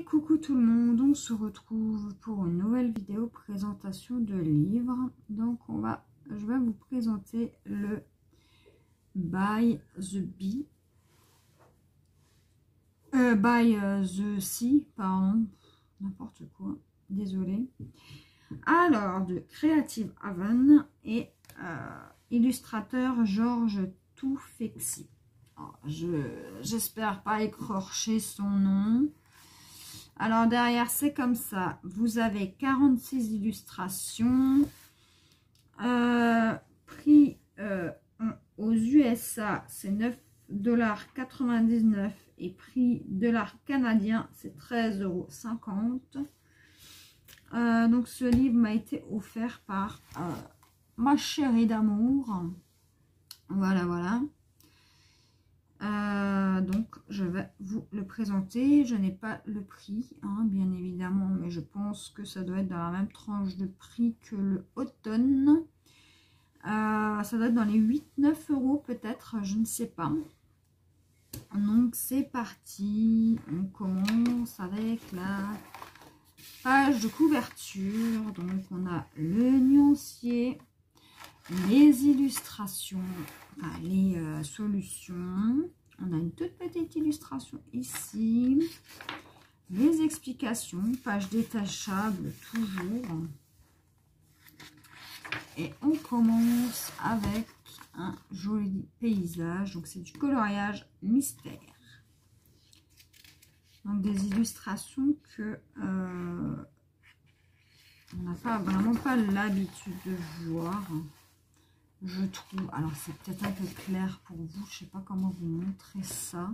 coucou tout le monde, on se retrouve pour une nouvelle vidéo présentation de livres. Donc je vais vous présenter le By the Bee, By the Sea, pardon, n'importe quoi, désolé. Alors, de Creative Haven et illustrateur Georges Toufexy. J'espère pas écorcher son nom. Alors derrière c'est comme ça, vous avez 46 illustrations, prix aux USA c'est 9,99 $ et prix dollar canadien c'est 13,50 €. Donc ce livre m'a été offert par ma chérie d'amour, voilà. Donc je vais vous le présenter. Je n'ai pas le prix hein, bien évidemment, mais je pense que ça doit être dans la même tranche de prix que le automne. Ça doit être dans les 8-9 € peut-être, je ne sais pas. Donc c'est parti, on commence avec la page de couverture. Donc on a le nuancier, les illustrations, enfin, les solutions. On a une toute petite illustration ici. Les explications, page détachable toujours. Et on commence avec un joli paysage. Donc c'est du coloriage mystère. Donc des illustrations que on n'a vraiment pas l'habitude de voir. Je trouve, alors c'est peut-être un peu clair pour vous, je sais pas comment vous montrer ça,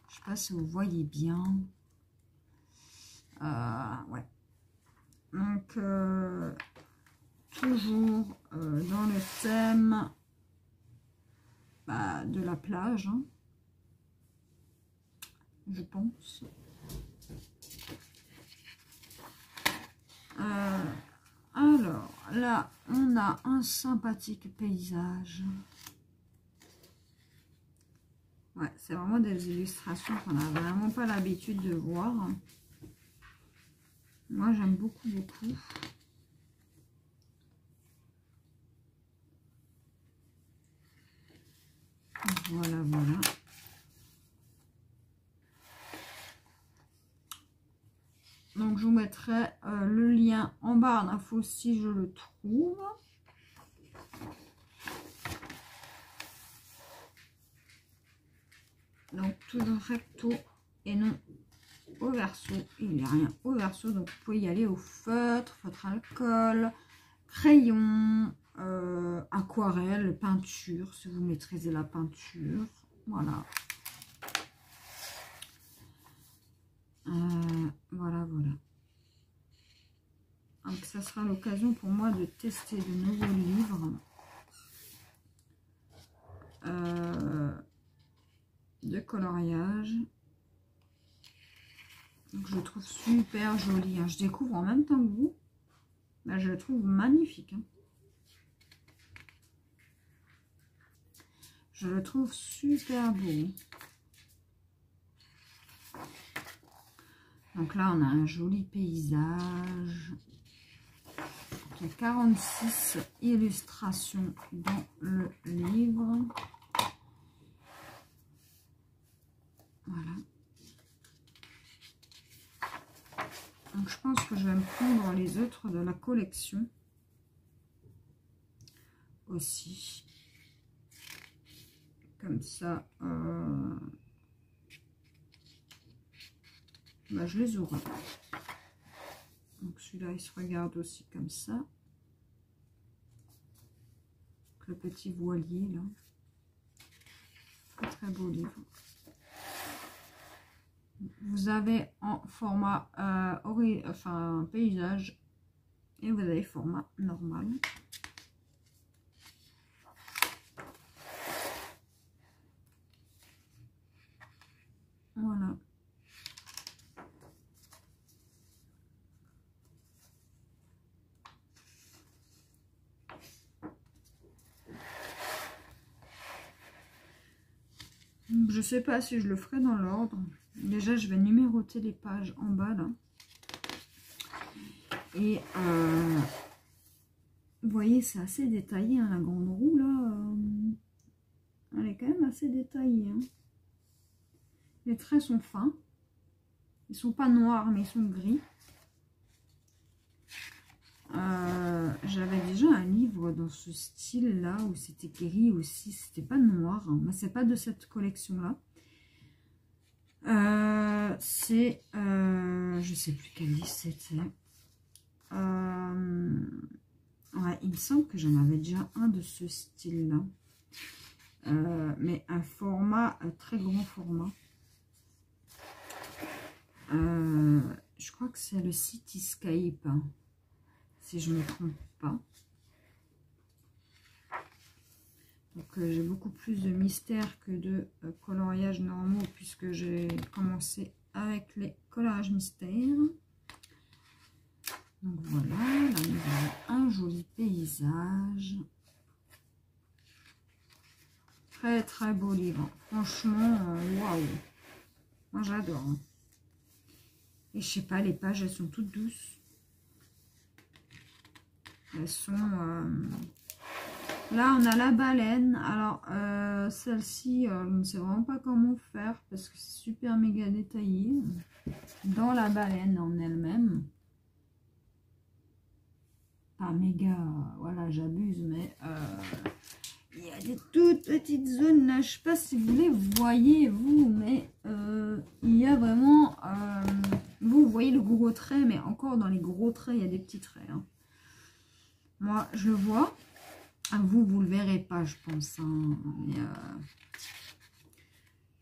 je sais pas si vous voyez bien, ouais, donc toujours dans le thème de la plage, hein, je pense. Alors, là, on a un sympathique paysage. Ouais, c'est vraiment des illustrations qu'on n'a vraiment pas l'habitude de voir. Moi, j'aime beaucoup. Voilà. Donc, je vous mettrai le lien en barre d'infos si je le trouve. Donc, toujours recto et non au verso. Il n'y a rien au verso, donc vous pouvez y aller au feutre alcool, crayon, aquarelle, peinture, si vous maîtrisez la peinture. Voilà. Voilà. Donc ça sera l'occasion pour moi de tester de nouveaux livres de coloriage. Donc je le trouve super joli, hein. Je découvre en même temps que vous. Là, je le trouve magnifique, hein. Je le trouve super beau. Donc là, on a un joli paysage. Il y a 46 illustrations dans le livre. Voilà. Donc je pense que je vais me prendre les autres de la collection aussi. Comme ça, je les aurai. Donc celui-là, il se regarde aussi comme ça. Donc, le petit voilier là. Très beau livre. Vous avez en format paysage et vous avez format normal. Voilà. Je je sais pas si je le ferai dans l'ordre. Déjà, je vais numéroter les pages en bas, là. Et vous voyez, c'est assez détaillé, hein, la grande roue, là. Elle est quand même assez détaillée. Hein. Les traits sont fins. Ils sont pas noirs, mais ils sont gris. J'avais déjà un livre dans ce style-là, où c'était gris aussi. C'était pas noir, hein, mais c'est pas de cette collection-là. C'est... je sais plus quel livre c'était. Ouais, il me semble que j'en avais déjà un de ce style-là. Mais un format, un très grand format. Je crois que c'est le Cityscape, hein, si je ne me trompe pas. Donc j'ai beaucoup plus de mystère que de coloriage normaux, puisque j'ai commencé avec les coloriages mystères. Donc voilà, là nous avons un joli paysage. Très très beau livre. Franchement, waouh. Moi j'adore. Et je sais pas, les pages elles sont toutes douces. Elles sont... Là on a la baleine. Alors celle-ci, je ne sais vraiment pas comment faire parce que c'est super méga détaillé. Dans la baleine en elle-même. Pas méga, voilà, j'abuse, mais il y a des toutes petites zones là, je sais pas si vous les voyez vous, mais il y a vraiment, vous voyez le gros trait, mais encore dans les gros traits, il y a des petits traits. Hein. Moi, je le vois, vous le verrez pas, je pense. Hein, mais,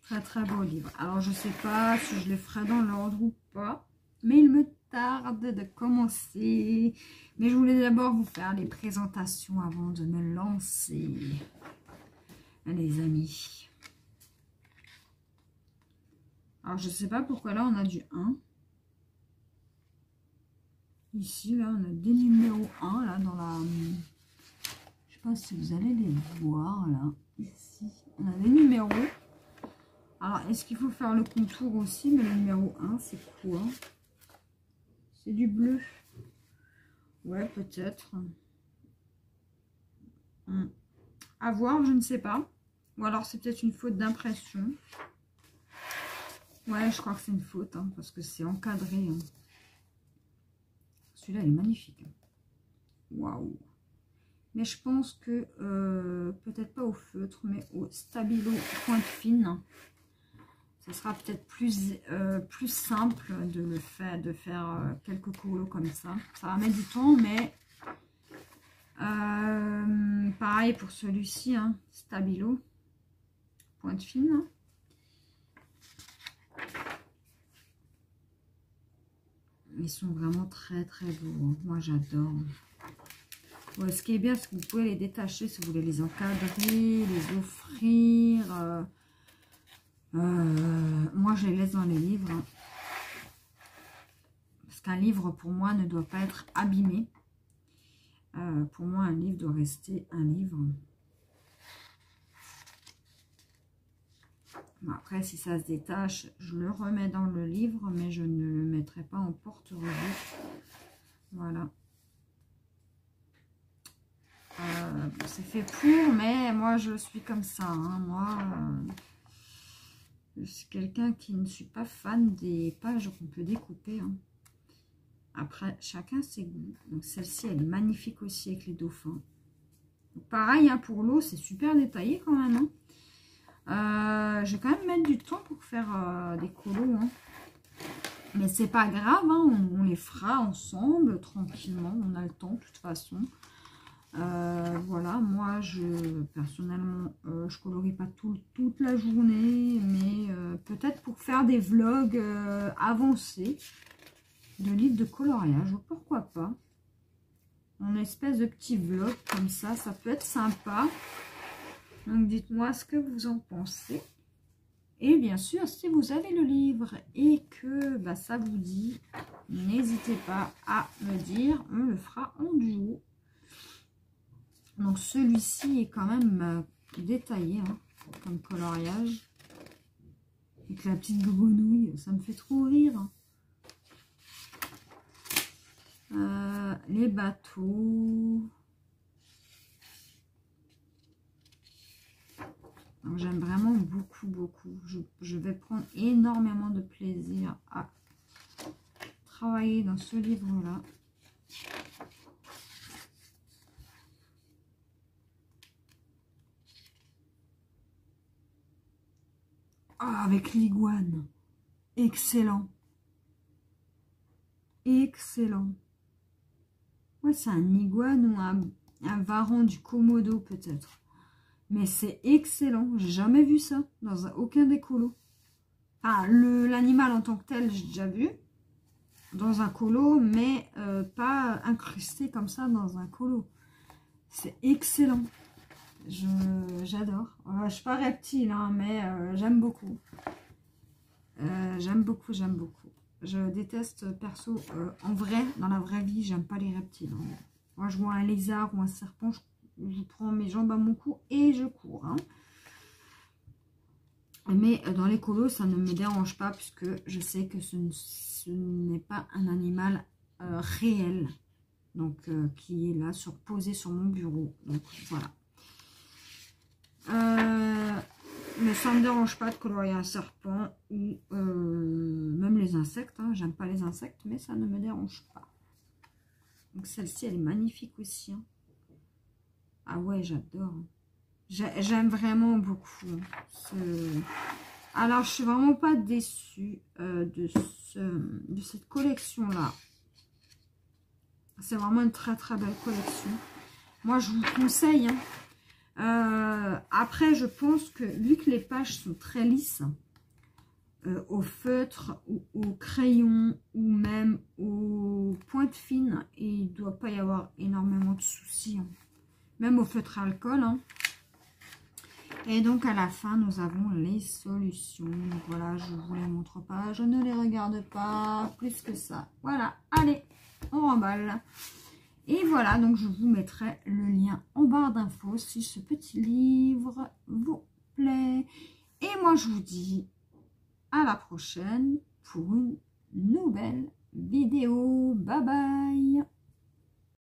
très très beau livre. Alors, je sais pas si je le ferai dans l'ordre ou pas, mais il me tarde de commencer. Mais je voulais d'abord vous faire les présentations avant de me lancer, les amis. Alors, je sais pas pourquoi là, on a du 1. Ici, là, on a des numéros 1, là, dans la... Je sais pas si vous allez les voir, là. Ici, on a des numéros. Alors, est-ce qu'il faut faire le contour aussi? Mais le numéro 1, c'est quoi? C'est du bleu. Ouais, peut-être. À voir, je ne sais pas. Ou alors c'est peut-être une faute d'impression. Ouais, je crois que c'est une faute, hein, parce que c'est encadré. Hein. Celui-là, il est magnifique. Waouh. Mais je pense que, peut-être pas au feutre, mais au stabilo pointe fine. Ce sera peut-être plus simple de le faire, de faire quelques colos comme ça. Ça va mettre du temps, mais pareil pour celui-ci, hein, stabilo, pointe fine. Ils sont vraiment très très beaux. Hein. Moi j'adore. Ouais, ce qui est bien, c'est que vous pouvez les détacher si vous voulez les encadrer, les offrir. Moi, je les laisse dans les livres. Hein. Parce qu'un livre, pour moi, ne doit pas être abîmé. Pour moi, un livre doit rester un livre. Bon, après, si ça se détache, je le remets dans le livre, mais je ne le mettrai pas en porte-revue. Voilà. C'est fait pour, mais moi, je suis comme ça. Hein. Moi... je suis quelqu'un qui ne suis pas fan des pages qu'on peut découper. Hein. Après, chacun ses goûts. Donc celle-ci, elle est magnifique aussi avec les dauphins. Donc, pareil, hein, pour l'eau, c'est super détaillé quand même. Hein. Je vais quand même mettre du temps pour faire des colos. Hein. Mais c'est pas grave, hein, on les fera ensemble, tranquillement. On a le temps, de toute façon. Voilà, moi personnellement je colorie pas toute la journée, mais peut-être pour faire des vlogs avancés de livres de coloriage, pourquoi pas, en espèce de petit vlog comme ça peut être sympa. Donc dites-moi ce que vous en pensez, et bien sûr si vous avez le livre et que ça vous dit, n'hésitez pas à me dire, on le fera en duo. Donc celui-ci est quand même détaillé hein, comme coloriage. Avec la petite grenouille, ça me fait trop rire. Les bateaux. J'aime vraiment beaucoup, beaucoup. Je vais prendre énormément de plaisir à travailler dans ce livre-là. Ah, avec l'iguane. Excellent. Excellent. Ouais, c'est un iguane ou un varan du Komodo peut-être. Mais c'est excellent. J'ai jamais vu ça dans aucun des colos. Enfin, l'animal en tant que tel, j'ai déjà vu dans un colo, mais pas incrusté comme ça dans un colo. C'est excellent. J'adore. Je suis pas reptile, hein, mais j'aime beaucoup. J'aime beaucoup, j'aime beaucoup. Je déteste, perso, en vrai, dans la vraie vie, j'aime pas les reptiles. Hein. Moi, je vois un lézard ou un serpent, je prends mes jambes à mon cou et je cours. Hein. Mais dans les colos, ça ne me dérange pas puisque je sais que ce n'est pas un animal réel. Donc, qui est là, posé sur mon bureau. Donc, voilà. Mais ça ne me dérange pas de colorier un serpent ou même les insectes. Hein. J'aime pas les insectes, mais ça ne me dérange pas. Donc, celle-ci, elle est magnifique aussi. Hein. Ah ouais, j'adore. J'aime vraiment beaucoup. Alors, je suis vraiment pas déçue de cette collection-là. C'est vraiment une très très belle collection. Moi, je vous conseille. Hein. Après, je pense que vu que les pages sont très lisses, au feutre ou au crayon ou même aux pointes fines, il ne doit pas y avoir énormément de soucis. Hein. Même au feutre à alcool. Hein. Et donc à la fin, nous avons les solutions. Donc voilà, je ne vous les montre pas, je ne les regarde pas plus que ça. Voilà, allez, on remballe. Et voilà, donc je vous mettrai le lien en barre d'infos si ce petit livre vous plaît. Et moi, je vous dis à la prochaine pour une nouvelle vidéo. Bye bye.